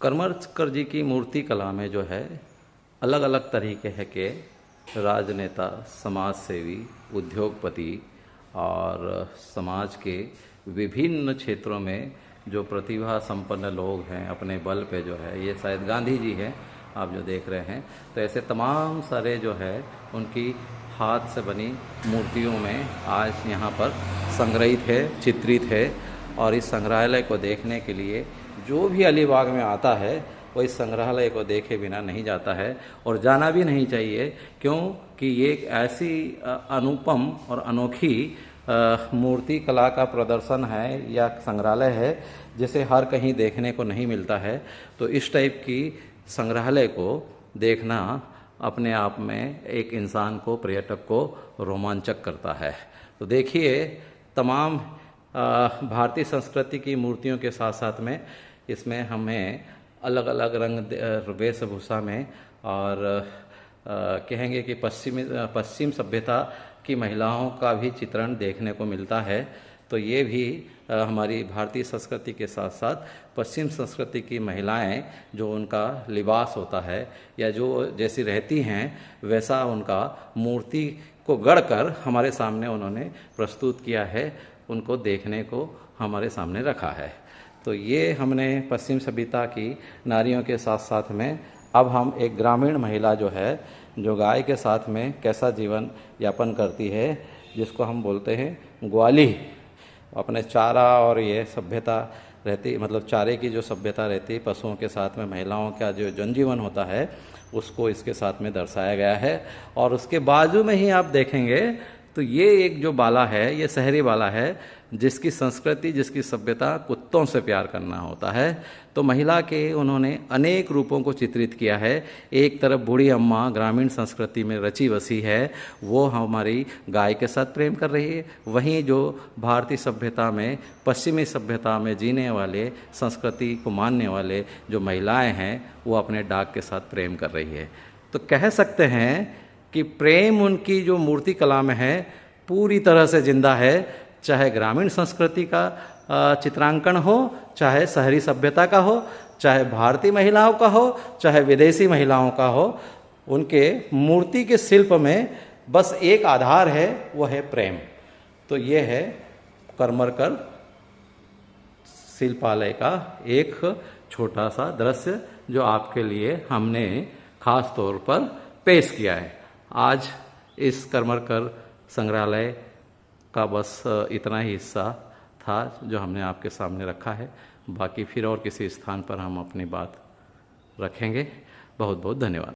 करमरकर जी की मूर्ति कला में जो है अलग अलग तरीके है के राजनेता, समाज सेवी, उद्योगपति और समाज के विभिन्न क्षेत्रों में जो प्रतिभा संपन्न लोग हैं अपने बल पे जो है, ये शायद गांधी जी हैं आप जो देख रहे हैं। तो ऐसे तमाम सारे जो है उनकी हाथ से बनी मूर्तियों में आज यहाँ पर संग्रहित है, चित्रित है। और इस संग्रहालय को देखने के लिए जो भी अलीबाग में आता है वो इस संग्रहालय को देखे बिना नहीं जाता है, और जाना भी नहीं चाहिए, क्योंकि ये एक ऐसी अनुपम और अनोखी मूर्ति कला का प्रदर्शन है या संग्रहालय है जिसे हर कहीं देखने को नहीं मिलता है। तो इस टाइप की संग्रहालय को देखना अपने आप में एक इंसान को, पर्यटक को रोमांचक करता है। तो देखिए, तमाम भारतीय संस्कृति की मूर्तियों के साथ साथ में इसमें हमें अलग अलग रंग वेशभूषा में और कहेंगे कि पश्चिम सभ्यता की महिलाओं का भी चित्रण देखने को मिलता है। तो ये भी हमारी भारतीय संस्कृति के साथ साथ पश्चिम संस्कृति की महिलाएं, जो उनका लिबास होता है या जो जैसी रहती हैं वैसा उनका मूर्ति को गढ़कर हमारे सामने उन्होंने प्रस्तुत किया है, उनको देखने को हमारे सामने रखा है। तो ये हमने पश्चिम सभ्यता की नारियों के साथ साथ में अब हम एक ग्रामीण महिला जो है, जो गाय के साथ में कैसा जीवन यापन करती है, जिसको हम बोलते हैं ग्वाली। अपने चारा और ये सभ्यता रहती, मतलब चारे की जो सभ्यता रहती है, पशुओं के साथ में महिलाओं का जो जनजीवन होता है उसको इसके साथ में दर्शाया गया है। और उसके बाजू में ही आप देखेंगे तो ये एक जो बाला है, ये शहरी बाला है, जिसकी संस्कृति, जिसकी सभ्यता कुत्तों से प्यार करना होता है। तो महिला के उन्होंने अनेक रूपों को चित्रित किया है। एक तरफ बूढ़ी अम्मा ग्रामीण संस्कृति में रची बसी है, वो हमारी गाय के साथ प्रेम कर रही है। वहीं जो भारतीय सभ्यता में, पश्चिमी सभ्यता में जीने वाले, संस्कृति को मानने वाले जो महिलाएं हैं, वो अपने डाक के साथ प्रेम कर रही है। तो कह सकते हैं कि प्रेम उनकी जो मूर्ति कला में है पूरी तरह से जिंदा है, चाहे ग्रामीण संस्कृति का चित्रांकन हो, चाहे शहरी सभ्यता का हो, चाहे भारतीय महिलाओं का हो, चाहे विदेशी महिलाओं का हो। उनके मूर्ति के शिल्प में बस एक आधार है, वो है प्रेम। तो ये है करमरकर शिल्पालय का एक छोटा सा दृश्य जो आपके लिए हमने खास तौर पर पेश किया है। आज इस करमरकर संग्रहालय का बस इतना ही हिस्सा था जो हमने आपके सामने रखा है। बाकी फिर और किसी स्थान पर हम अपनी बात रखेंगे। बहुत बहुत धन्यवाद।